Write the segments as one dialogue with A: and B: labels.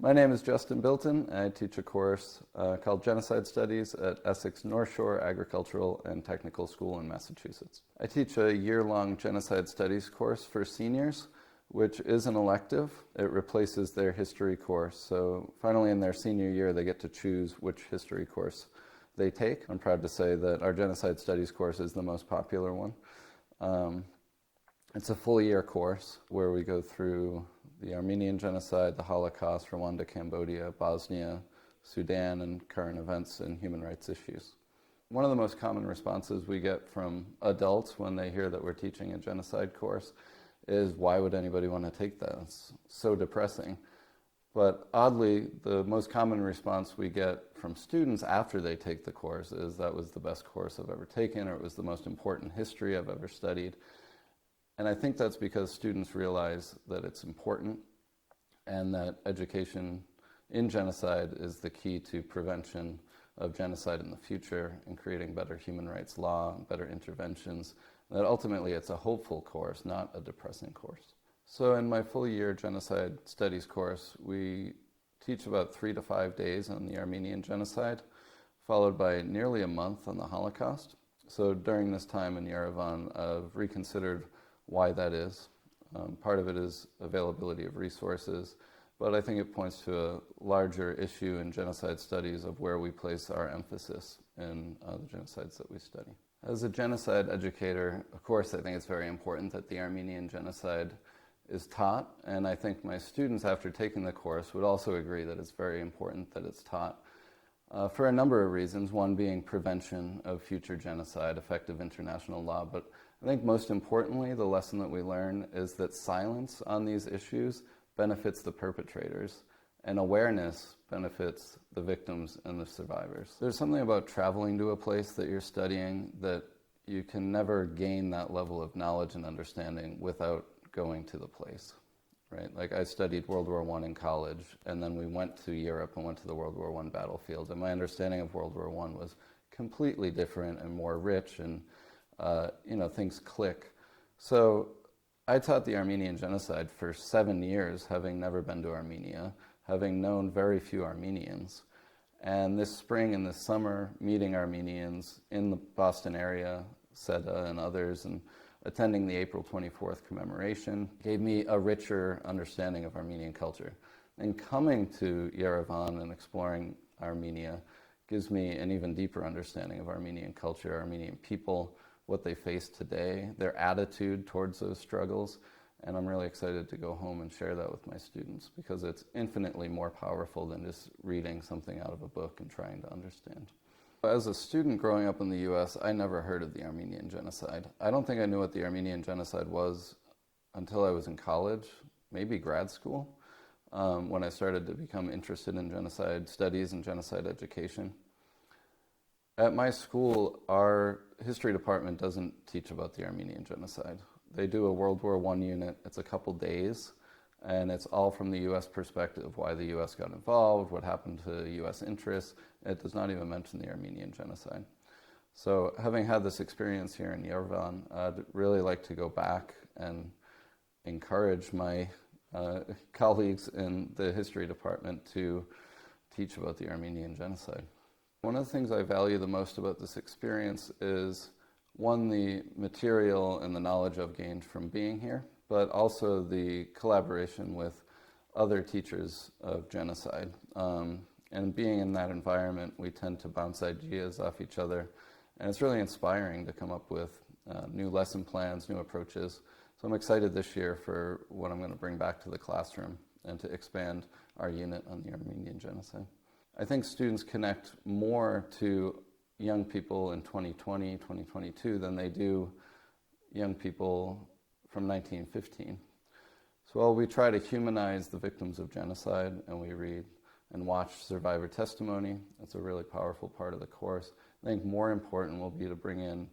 A: My name is Justin Bilton, and I teach a course called Genocide Studies at Essex North Shore Agricultural and Technical School in Massachusetts. I teach a year-long Genocide Studies course for seniors, which is an elective. It replaces their history course. So finally in their senior year, they get to choose which history course they take. I'm proud to say that our Genocide Studies course is the most popular one. It's a full year course where we go through the Armenian Genocide, the Holocaust, Rwanda, Cambodia, Bosnia, Sudan, and current events and human rights issues. One of the most common responses we get from adults when they hear that we're teaching a genocide course is, why would anybody want to take that? It's so depressing. But oddly, the most common response we get from students after they take the course is, that was the best course I've ever taken, or it was the most important history I've ever studied. And I think that's because students realize that it's important and that education in genocide is the key to prevention of genocide in the future and creating better human rights law, better interventions. That ultimately it's a hopeful course, not a depressing course. So in my full year Genocide Studies course, we teach about 3 to 5 days on the Armenian Genocide, followed by nearly a month on the Holocaust. So during this time in Yerevan, I've reconsidered why that is. Part of it is availability of resources, but I think it points to a larger issue in genocide studies of where we place our emphasis in the genocides that we study. As a genocide educator, of course, I think it's very important that the Armenian Genocide is taught, and I think my students, after taking the course, would also agree that it's very important that it's taught for a number of reasons, one being prevention of future genocide, effective international law, but I think most importantly, the lesson that we learn is that silence on these issues benefits the perpetrators, and awareness benefits the victims and the survivors. There's something about traveling to a place that you're studying that you can never gain that level of knowledge and understanding without going to the place, right? Like, I studied World War I in college, and then we went to Europe and went to the World War I battlefield, and my understanding of World War I was completely different and more rich, and things click. So I taught the Armenian Genocide for 7 years, having never been to Armenia, having known very few Armenians. And this spring and this summer, meeting Armenians in the Boston area, SEDA and others, and attending the April 24th commemoration gave me a richer understanding of Armenian culture. And coming to Yerevan and exploring Armenia gives me an even deeper understanding of Armenian culture, Armenian people, what they face today, their attitude towards those struggles, and I'm really excited to go home and share that with my students because it's infinitely more powerful than just reading something out of a book and trying to understand. As a student growing up in the US, I never heard of the Armenian Genocide. I don't think I knew what the Armenian Genocide was until I was in college, maybe grad school, when I started to become interested in genocide studies and genocide education. At my school, our history department doesn't teach about the Armenian Genocide. They do a World War I unit. It's a couple days, and it's all from the U.S. perspective, why the U.S. got involved, what happened to U.S. interests. It does not even mention the Armenian Genocide. So having had this experience here in Yerevan, I'd really like to go back and encourage my colleagues in the history department to teach about the Armenian Genocide. One of the things I value the most about this experience is, one, the material and the knowledge I've gained from being here, but also the collaboration with other teachers of genocide. And being in that environment, we tend to bounce ideas off each other, and it's really inspiring to come up with new lesson plans, new approaches. So I'm excited this year for what I'm going to bring back to the classroom and to expand our unit on the Armenian Genocide. I think students connect more to young people in 2020, 2022 than they do young people from 1915. So while we try to humanize the victims of genocide and we read and watch survivor testimony, that's a really powerful part of the course. I think more important will be to bring in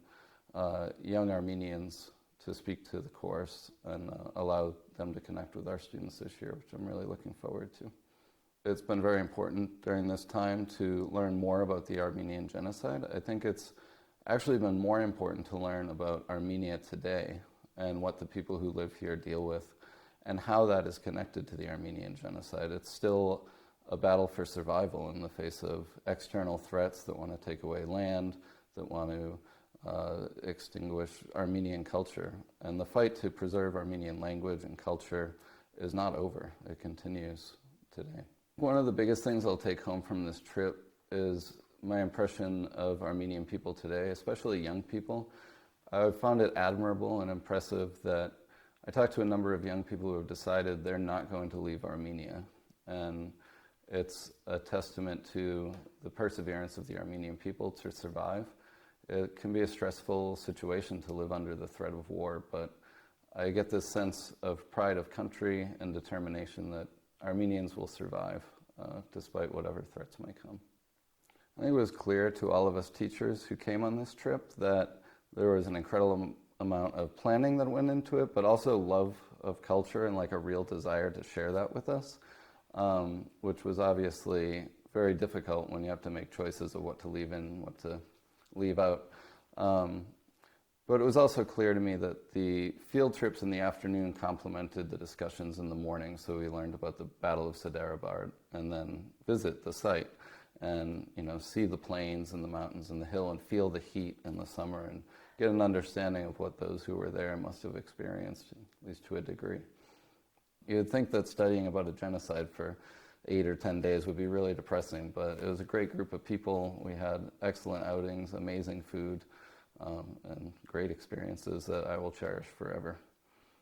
A: young Armenians to speak to the course and allow them to connect with our students this year, which I'm really looking forward to. It's been very important during this time to learn more about the Armenian Genocide. I think it's actually been more important to learn about Armenia today and what the people who live here deal with and how that is connected to the Armenian Genocide. It's still a battle for survival in the face of external threats that want to take away land, that want to extinguish Armenian culture. And the fight to preserve Armenian language and culture is not over. It continues today. One of the biggest things I'll take home from this trip is my impression of Armenian people today, especially young people. I found it admirable and impressive that I talked to a number of young people who have decided they're not going to leave Armenia. And it's a testament to the perseverance of the Armenian people to survive. It can be a stressful situation to live under the threat of war, but I get this sense of pride of country and determination that Armenians will survive despite whatever threats may come. I think it was clear to all of us teachers who came on this trip that there was an incredible amount of planning that went into it, but also love of culture and like a real desire to share that with us, which was obviously very difficult when you have to make choices of what to leave in, what to leave out. But it was also clear to me that the field trips in the afternoon complemented the discussions in the morning. So we learned about the Battle of Siderabad and then visit the site and, you know, see the plains and the mountains and the hill and feel the heat in the summer and get an understanding of what those who were there must have experienced, at least to a degree. You'd think that studying about a genocide for 8 or 10 days would be really depressing, but it was a great group of people. We had excellent outings, amazing food, and great experiences that I will cherish forever.